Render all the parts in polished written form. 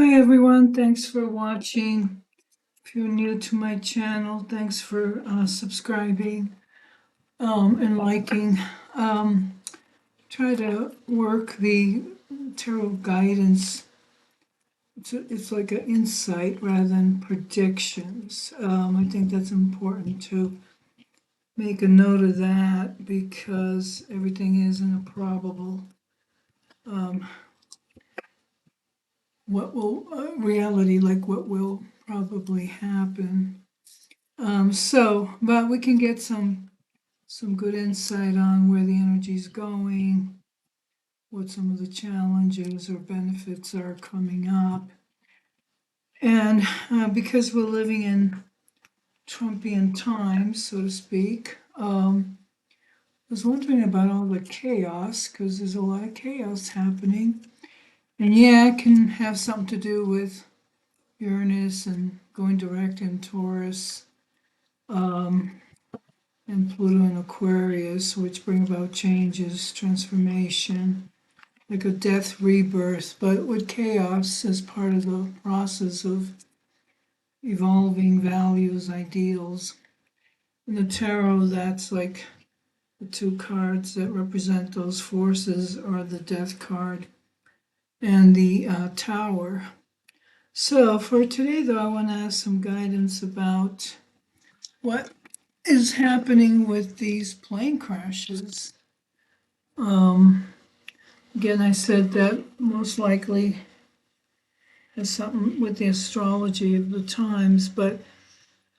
Hi everyone, thanks for watching. If you're new to my channel, thanks for subscribing and liking. Try to work the tarot guidance. It's like an insight rather than predictions. I think that's important to make a note of that because everything is in a probable. What will reality, like what will probably happen. But we can get some good insight on where the energy's going, what some of the challenges or benefits are coming up. And because we're living in Trumpian times, so to speak, I was wondering about all the chaos, because there's a lot of chaos happening. And yeah, it can have something to do with Uranus and going direct in Taurus. And Pluto in Aquarius, which bring about changes, transformation, like a death rebirth, but with chaos as part of the process of evolving values, ideals. In the tarot, that's like the two cards that represent those forces are the Death card and the Tower. So for today, though, I want to ask some guidance about what is happening with these plane crashes. Again, I said that most likely has something with the astrology of the times, but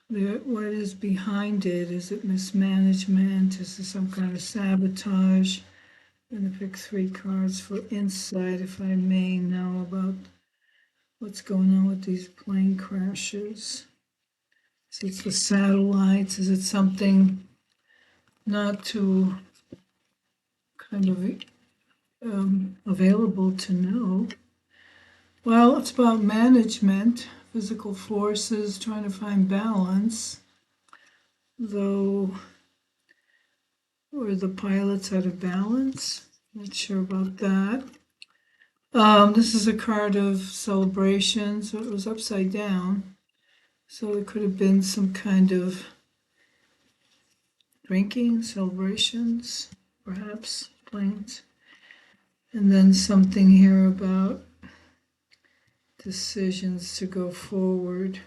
what is behind it? Is it mismanagement? Is it some kind of sabotage? I'm going to pick 3 cards for insight, if I may know about what's going on with these plane crashes. Is it the satellites? Is it something not too kind of available to know? Well, it's about management, physical forces, trying to find balance, though, or the pilot's out of balance. Not sure about that. This is a card of celebration, so it was upside down. So it could have been some kind of drinking, celebrations, perhaps, planes. And then something here about decisions to go forward,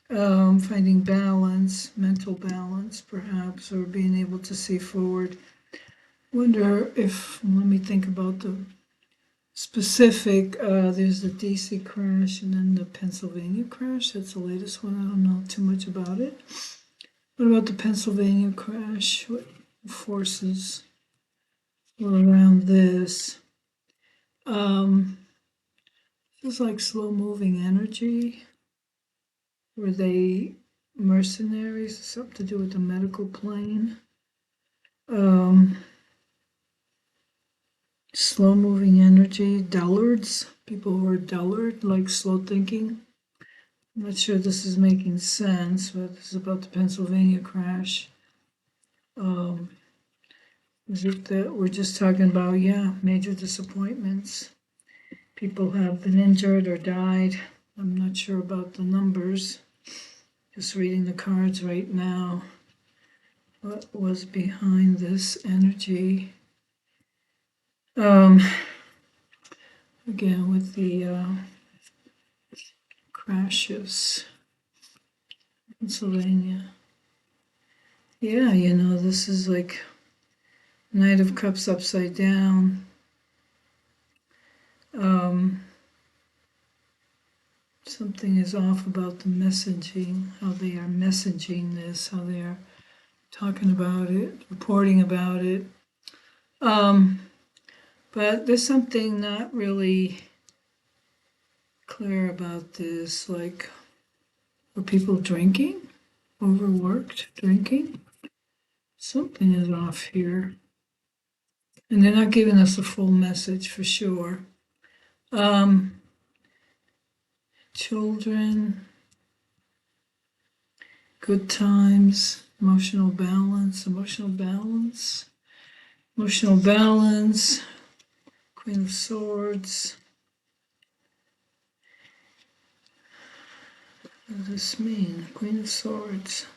finding balance, mental balance perhaps, or being able to see forward. Wonder if, let me think about the specific, there's the DC crash and then the Pennsylvania crash. That's the latest one. I don't know too much about it. What about the Pennsylvania crash? What forces were around this? Feels like slow moving energy. Were they mercenaries? Something to do with the medical plane. Slow moving energy. Dullards. People who are dullard, like slow thinking. I'm not sure this is making sense, but this is about the Pennsylvania crash. Is it that we're just talking about, yeah, major disappointments? People have been injured or died. I'm not sure about the numbers. Just reading the cards right now. What was behind this energy? Again, with the crashes. Pennsylvania. Yeah, this is like Knight of Cups upside down. Something is off about the messaging, how they are messaging this, how they are talking about it, reporting about it. But there's something not really clear about this, like, were people drinking? Overworked drinking? Something is off here. And they're not giving us a full message for sure. Children, good times, emotional balance, Queen of Swords, What does this mean? Queen of Swords.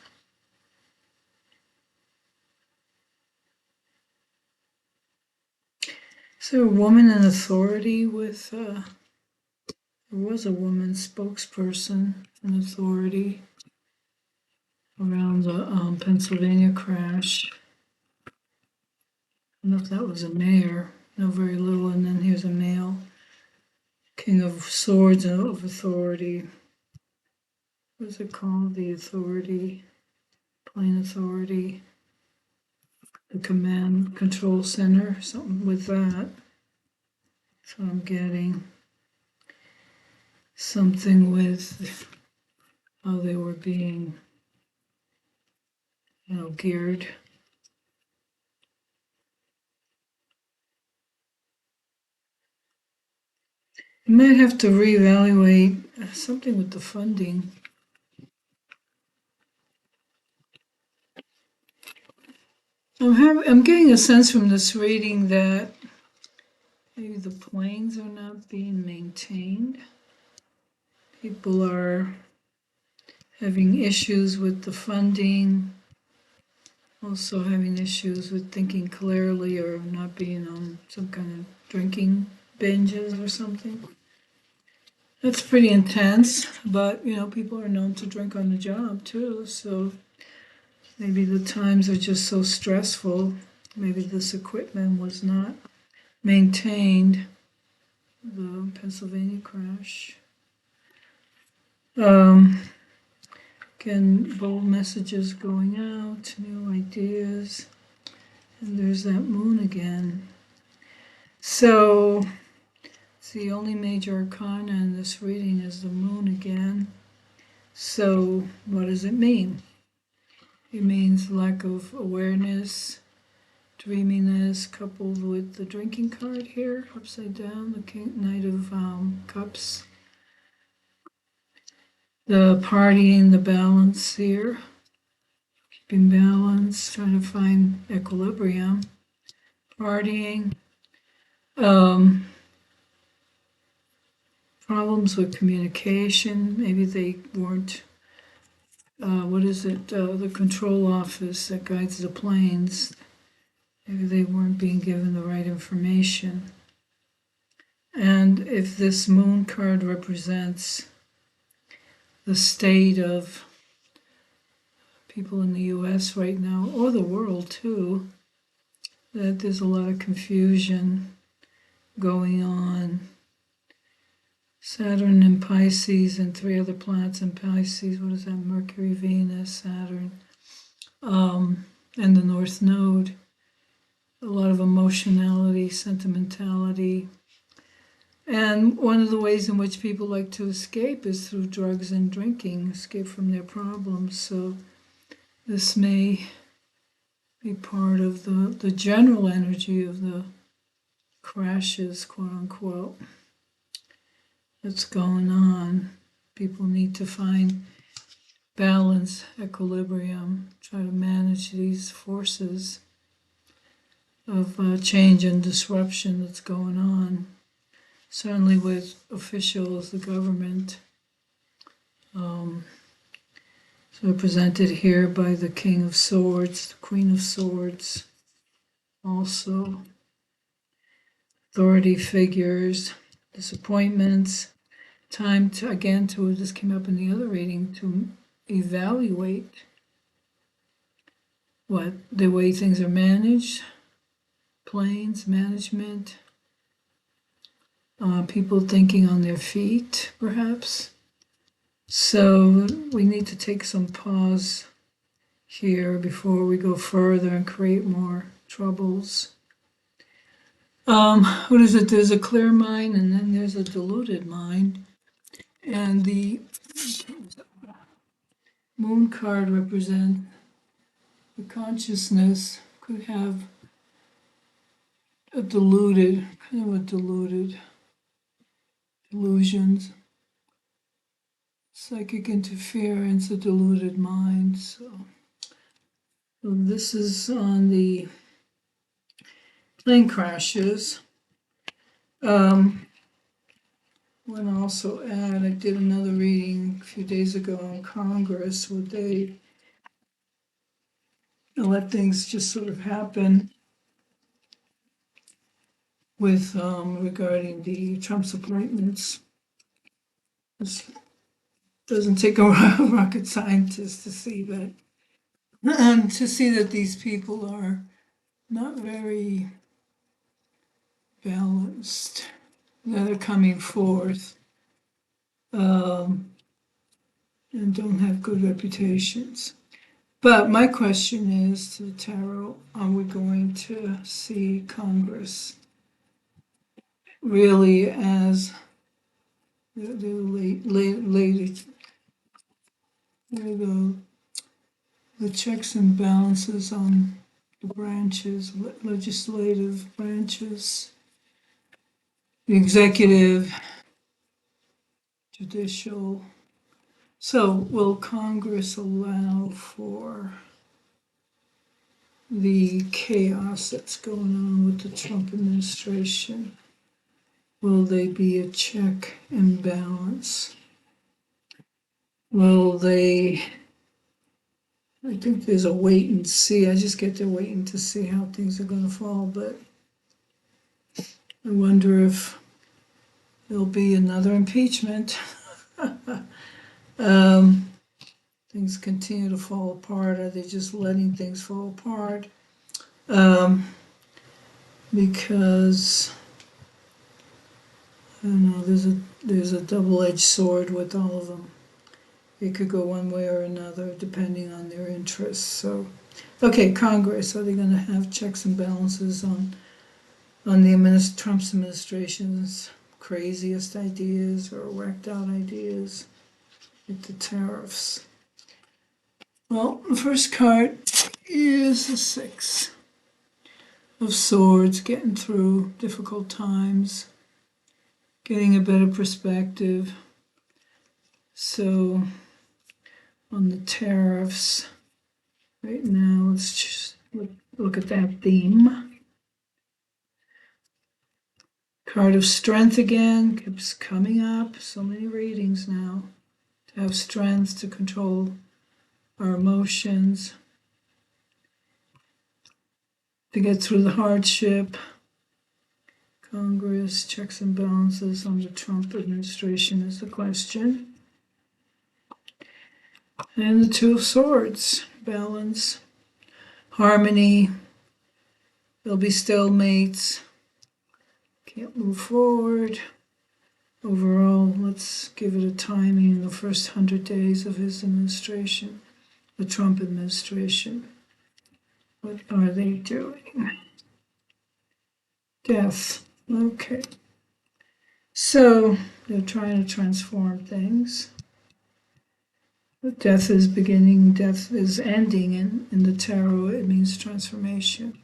Is there a woman in authority with, there was a woman spokesperson in authority around the Pennsylvania crash. I don't know if that was a mayor, know very little, and then here's a male. King of Swords of authority. What's it called? The authority, plain authority, the command control center, something with that. So I'm getting something with how they were being, geared. You might have to reevaluate something with the funding. I'm getting a sense from this reading that maybe the planes are not being maintained. People are having issues with the funding, also having issues with thinking clearly or not being on some kind of drinking binges or something. That's pretty intense, but people are known to drink on the job too, so maybe the times are just so stressful. Maybe this equipment was not maintained, the Pennsylvania crash. Again, bold messages going out, new ideas, and there's that moon again. So, it's the only major arcana in this reading is the moon again. So, what does it mean? It means lack of awareness, dreaminess, coupled with the drinking card here, upside down, the Knight of Cups. The partying, the balance here, keeping balance, trying to find equilibrium, partying, problems with communication, maybe they weren't, the control office that guides the planes, maybe they weren't being given the right information. And if this moon card represents the state of people in the US right now, or the world too, that there's a lot of confusion going on. Saturn in Pisces and 3 other planets in Pisces. What is that? Mercury, Venus, Saturn, and the North Node. A lot of emotionality, sentimentality. And one of the ways in which people like to escape is through drugs and drinking, escape from their problems. So this may be part of the general energy of the crashes, quote unquote, that's going on. People need to find balance, equilibrium, try to manage these forces of change and disruption that's going on. Certainly with officials, the government. So represented here by the King of Swords, the Queen of Swords, also authority figures, disappointments, time to, again, to, this came up in the other reading, to evaluate what the way things are managed, planes, management, people thinking on their feet, perhaps. So we need to take some pause here before we go further and create more troubles. What is it? There's a clear mind and then there's a diluted mind. And the moon card represents the consciousness could have a diluted, kind of a diluted illusions, psychic interference, a diluted mind. So this is on the plane crashes. What want to also add, I did another reading a few days ago on Congress. Would they let things just sort of happen with regarding the Trump's appointments? This doesn't take a rocket scientist to see that, to see that these people are not very balanced, that are coming forth, and don't have good reputations. But my question is to the tarot, are we going to see Congress really as the checks and balances on the branches, legislative branches, the executive, judicial? So will Congress allow for the chaos that's going on with the Trump administration? Will they be a check and balance? Will they, I think there's a wait and see. I just get to waiting to see how things are going to fall, but I wonder if there'll be another impeachment. Things continue to fall apart. Are they just letting things fall apart? Because I don't know, there's a double-edged sword with all of them. It could go one way or another depending on their interests. So, okay, Congress, are they going to have checks and balances on the Trump's administration's craziest ideas or whacked out ideas with the tariffs? Well, the first card is the Six of Swords, getting through difficult times, getting a better perspective. So on the tariffs, right now, let's just look at that theme. Card of Strength again keeps coming up. So many readings now. To have strength to control our emotions, to get through the hardship. Congress, checks and balances on the Trump administration is the question. And the Two of Swords, balance, harmony. There'll be stalemates. Can't move forward. Overall, let's give it a timing in the first 100 days of his administration, the Trump administration. What are they doing? Death. Okay. So they're trying to transform things. But death is beginning, death is ending. In the tarot, it means transformation.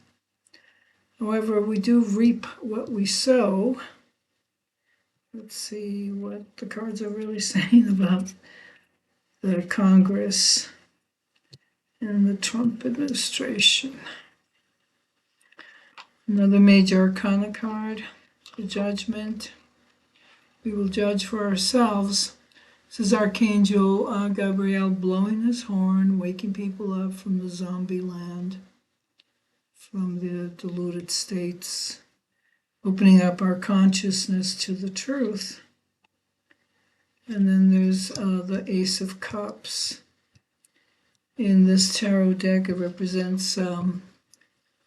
However, we do reap what we sow. Let's see what the cards are really saying about the Congress and the Trump administration. Another major arcana card, the Judgment. We will judge for ourselves. This is Archangel Gabriel blowing his horn, waking people up from the zombie land, from the deluded states, opening up our consciousness to the truth. And then there's the Ace of Cups. In this tarot deck, it represents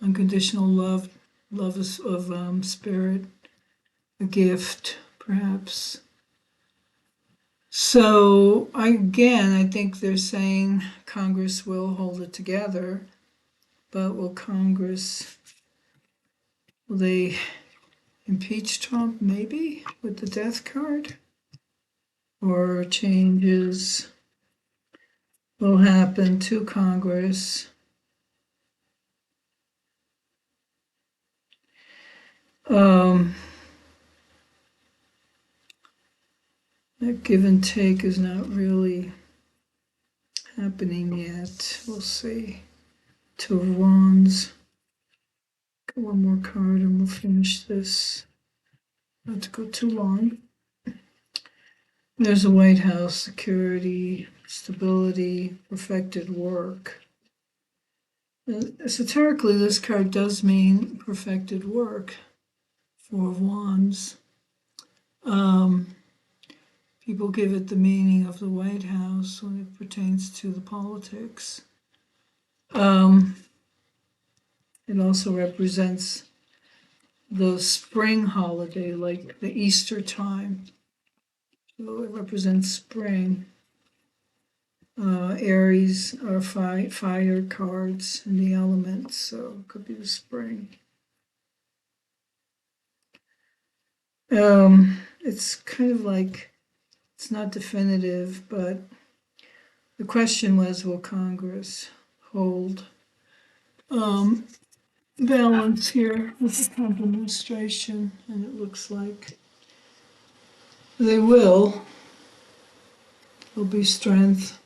unconditional love, love of spirit, a gift, perhaps. So I think they're saying Congress will hold it together, but will they impeach Trump maybe with the death card? Or changes will happen to Congress. That give and take is not really happening yet. We'll see. Two of Wands. Got one more card and we'll finish this. Not to go too long. There's a White House, security, stability, perfected work. Esoterically, this card does mean perfected work. Four of Wands. People give it the meaning of the White House when it pertains to the politics. It also represents the spring holiday, like the Easter time. So it represents spring. Aries are fire cards in the elements, so it could be the spring. It's kind of like, it's not definitive, but the question was, will Congress hold balance here with the Trump administration? And it looks like they will. There'll be strength,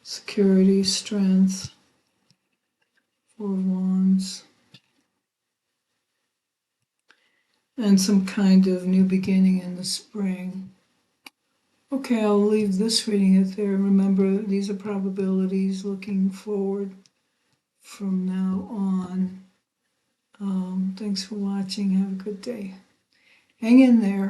security, strength, Four of Wands, and some kind of new beginning in the spring. Okay, I'll leave this reading it there. Remember, these are probabilities looking forward from now on. Thanks for watching. Have a good day. Hang in there.